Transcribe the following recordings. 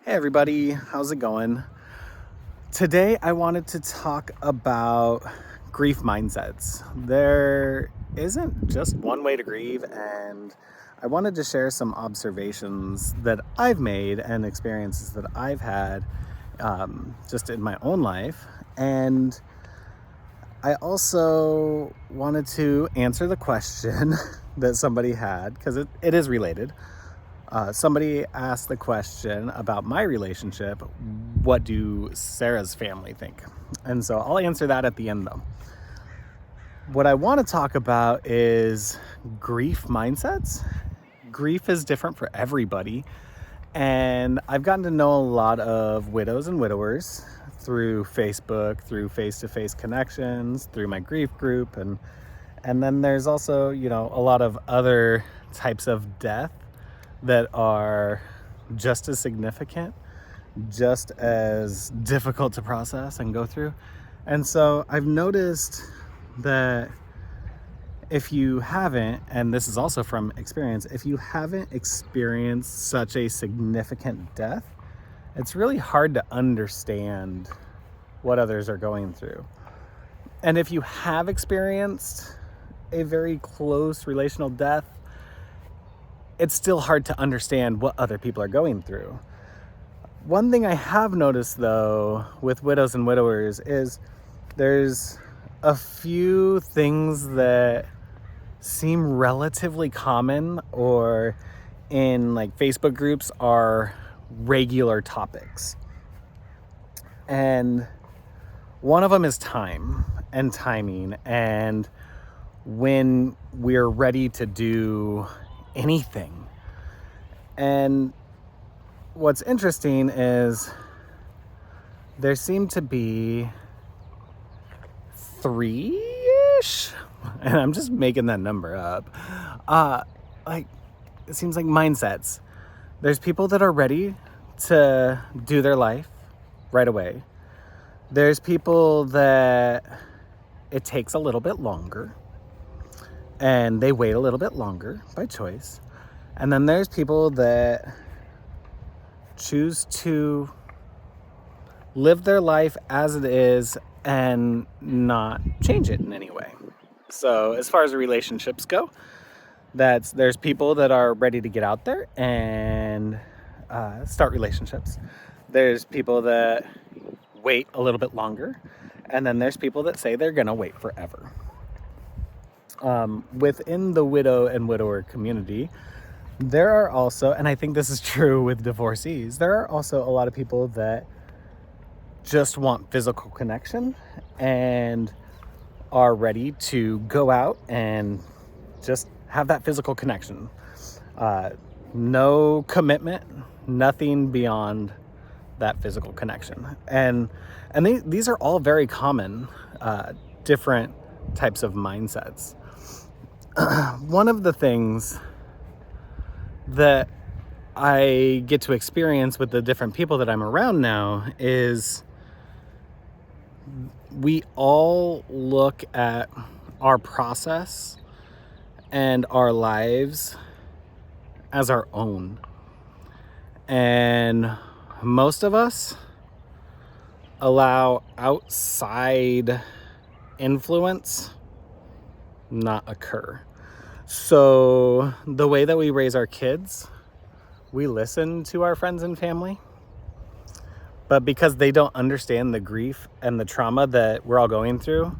Hey everybody, how's it going? Today I wanted to talk about grief mindsets. There isn't just one way to grieve, and I wanted to share some observations that I've made and experiences that I've had just in my own life. And I also wanted to answer the question that somebody had, because it is related. Somebody asked the question about my relationship, what do Sarah's family think? And so I'll answer that at the end though. What I want to talk about is grief mindsets. Grief is different for everybody. And I've gotten to know a lot of widows and widowers through Facebook, through face-to-face connections, through my grief group. And then there's also, a lot of other types of death that are just as significant, just as difficult to process and go through. And so I've noticed that if you haven't, and this is also from experience, if you haven't experienced such a significant death, it's really hard to understand what others are going through. And if you have experienced a very close relational death, it's still hard to understand what other people are going through. One thing I have noticed though with widows and widowers is there's a few things that seem relatively common or in like Facebook groups are regular topics. And one of them is time and timing and when we're ready to do anything. And what's interesting is there seem to be 3-ish, and I'm just making that number up, it seems like mindsets. There's people that are ready to do their life right away. There's people that it takes a little bit longer and they wait a little bit longer by choice. And then there's people that choose to live their life as it is and not change it in any way. So as far as the relationships go, there's people that are ready to get out there and start relationships. There's people that wait a little bit longer. And then there's people that say they're gonna wait forever. Within the widow and widower community, there are also, and I think this is true with divorcees, there are also a lot of people that just want physical connection and are ready to go out and just have that physical connection. No commitment, nothing beyond that physical connection. And these are all very common, different types of mindsets. One of the things that I get to experience with the different people that I'm around now is we all look at our process and our lives as our own. And most of us allow outside influence not occur. So the way that we raise our kids, we listen to our friends and family, but because they don't understand the grief and the trauma that we're all going through,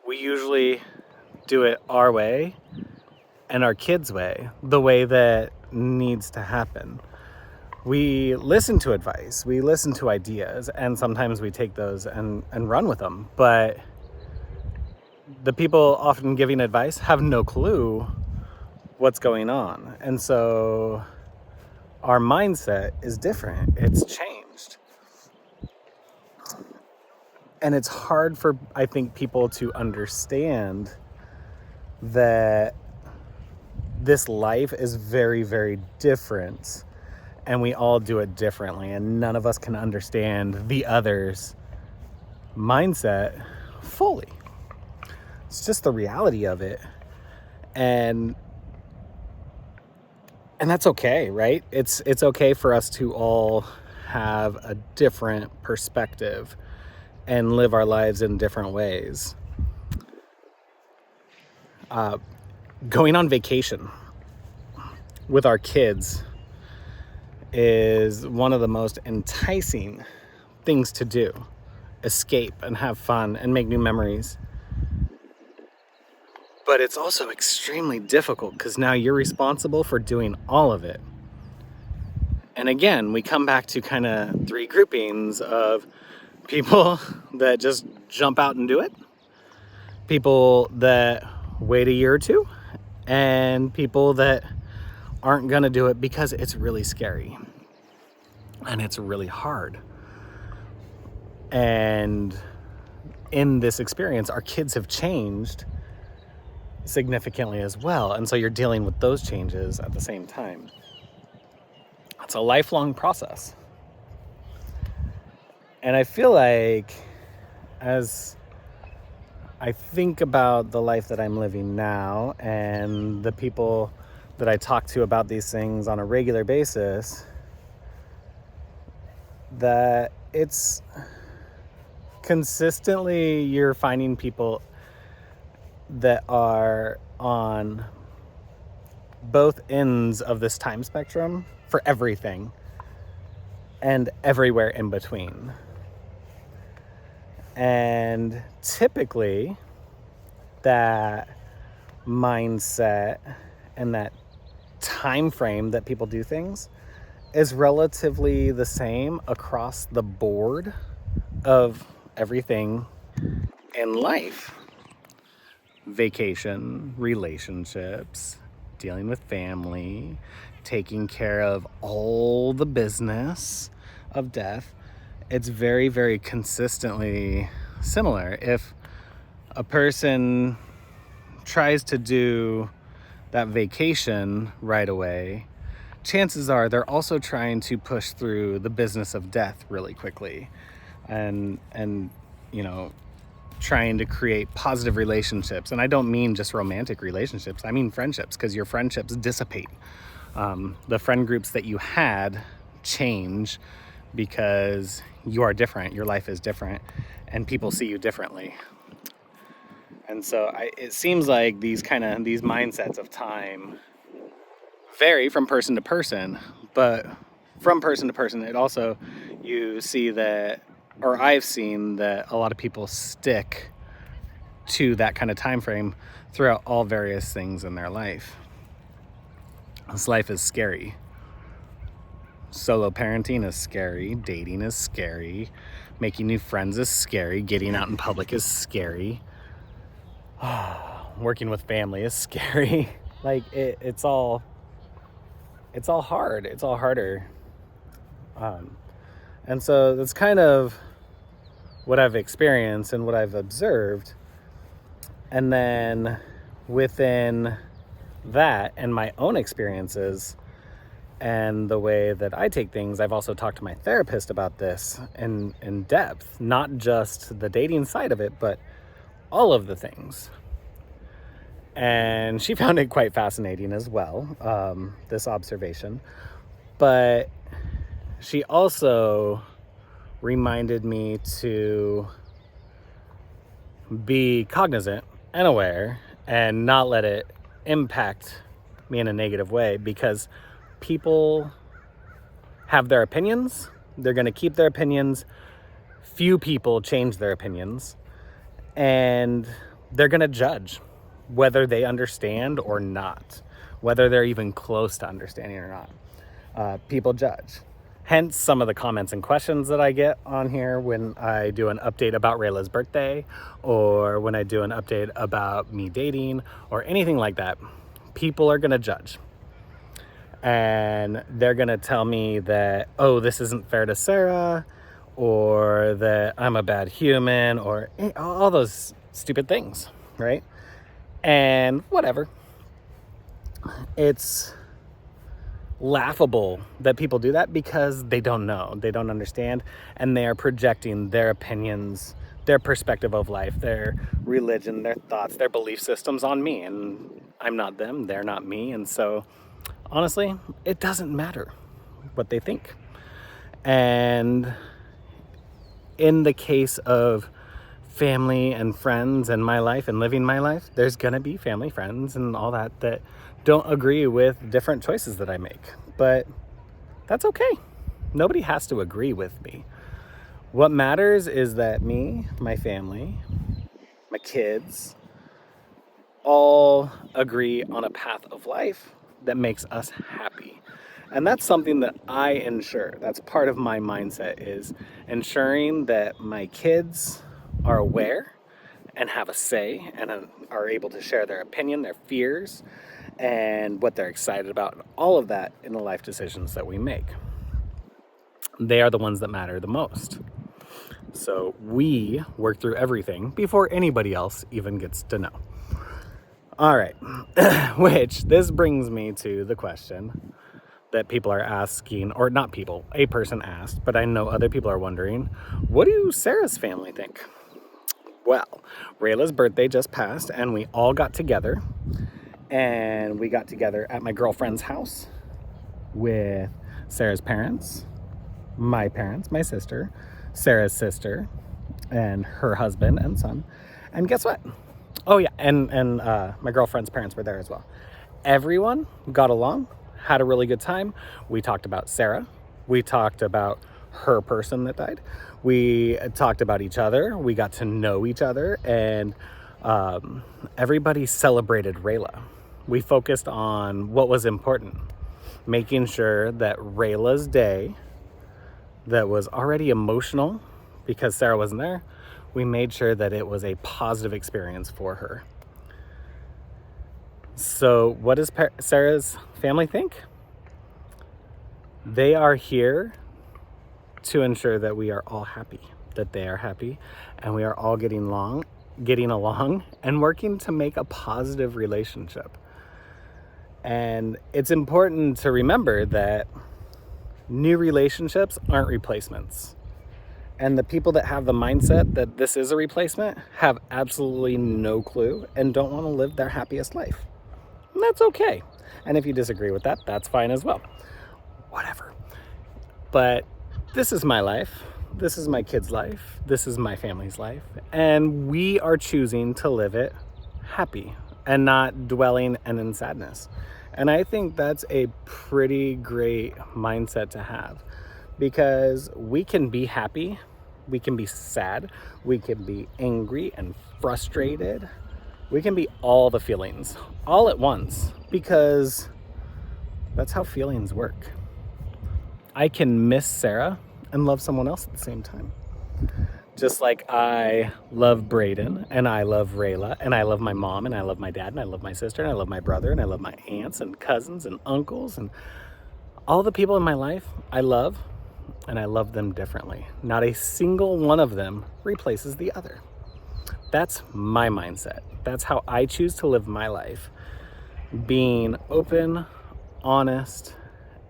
we usually do it our way and our kids' way, the way that needs to happen. We listen to advice, we listen to ideas, and sometimes we take those and run with them. But the people often giving advice have no clue what's going on. And so our mindset is different. It's changed. And it's hard for, I think, people to understand that this life is very, very different. And we all do it differently. And none of us can understand the other's mindset fully. It's just the reality of it. And And that's okay, right? It's okay for us to all have a different perspective and live our lives in different ways. Going on vacation with our kids is one of the most enticing things to do. Escape and have fun and make new memories. But it's also extremely difficult because now you're responsible for doing all of it. And again, we come back to kind of three groupings of people that just jump out and do it, people that wait a year or two, and people that aren't gonna do it because it's really scary and it's really hard. And in this experience, our kids have changed significantly as well. And so you're dealing with those changes at the same time. It's a lifelong process. And I feel like as I think about the life that I'm living now and the people that I talk to about these things on a regular basis, that it's consistently you're finding people that are on both ends of this time spectrum for everything and everywhere in between. And typically that mindset and that time frame that people do things is relatively the same across the board of everything in life. Vacation, relationships, dealing with family, taking care of all the business of death. It's very, very consistently similar. If a person tries to do that vacation right away, chances are they're also trying to push through the business of death really quickly and trying to create positive relationships. And I don't mean just romantic relationships. I mean friendships, because your friendships dissipate. The friend groups that you had change because you are different. Your life is different and people see you differently. And so it seems like these mindsets of time vary from person to person, but from person to person, it also, you see that, or I've seen that a lot of people stick to that kind of time frame throughout all various things in their life. This life is scary. Solo parenting is scary. Dating is scary. Making new friends is scary. Getting out in public is scary. Working with family is scary. Like it's all hard. It's all harder. And so that's kind of what I've experienced and what I've observed. And then within that and my own experiences and the way that I take things, I've also talked to my therapist about this in depth, not just the dating side of it, but all of the things. And she found it quite fascinating as well, this observation. But she also reminded me to be cognizant and aware and not let it impact me in a negative way, because people have their opinions. They're going to keep their opinions. Few people change their opinions, and they're going to judge whether they understand or not, whether they're even close to understanding or not. People judge. Hence some of the comments and questions that I get on here when I do an update about Rayla's birthday, or when I do an update about me dating, or anything like that. People are going to judge. And they're going to tell me that, oh, this isn't fair to Sarah, or that I'm a bad human, or all those stupid things, right? And whatever. It's laughable that people do that because they don't know, they don't understand, and they are projecting their opinions, their perspective of life, their religion, their thoughts, their belief systems on me, and I'm not them, they're not me. And so honestly, it doesn't matter what they think. And in the case of family and friends and my life and living my life, there's gonna be family, friends, and all that don't agree with different choices that I make. But that's okay. Nobody has to agree with me. What matters is that me, my family, my kids, all agree on a path of life that makes us happy. And that's something that I ensure. That's part of my mindset, is ensuring that my kids are aware and have a say and are able to share their opinion, their fears, and what they're excited about, and all of that in the life decisions that we make. They are the ones that matter the most. So we work through everything before anybody else even gets to know. All right, which this brings me to the question that people are asking, or not people, a person asked, but I know other people are wondering, what do Sarah's family think? Well, Rayla's birthday just passed and we all got together, and we got together at my girlfriend's house with Sarah's parents, my sister, Sarah's sister, and her husband and son. And guess what? Oh yeah, and my girlfriend's parents were there as well. Everyone got along, had a really good time. We talked about Sarah. We talked about her person that died. We talked about each other. We got to know each other, and everybody celebrated Rayla. We focused on what was important, making sure that Rayla's day, that was already emotional because Sarah wasn't there, we made sure that it was a positive experience for her. So what does Sarah's family think? They are here to ensure that we are all happy, that they are happy, and we are all getting along and working to make a positive relationship. And it's important to remember that new relationships aren't replacements. And the people that have the mindset that this is a replacement have absolutely no clue and don't want to live their happiest life. And that's okay. And if you disagree with that, that's fine as well. Whatever. But this is my life. This is my kids' life. This is my family's life. And we are choosing to live it happy and not dwelling and in sadness. And I think that's a pretty great mindset to have, because we can be happy, we can be sad, we can be angry and frustrated. We can be all the feelings all at once, because that's how feelings work. I can miss Sarah and love someone else at the same time. Just like I love Braden, and I love Rayla, and I love my mom, and I love my dad, and I love my sister, and I love my brother, and I love my aunts and cousins and uncles, and all the people in my life I love, and I love them differently. Not a single one of them replaces the other. That's my mindset. That's how I choose to live my life. Being open, honest,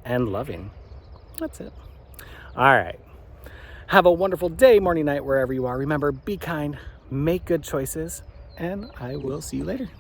and loving. That's it. All right. Have a wonderful day, morning, night, wherever you are. Remember, be kind, make good choices, and I will see you later.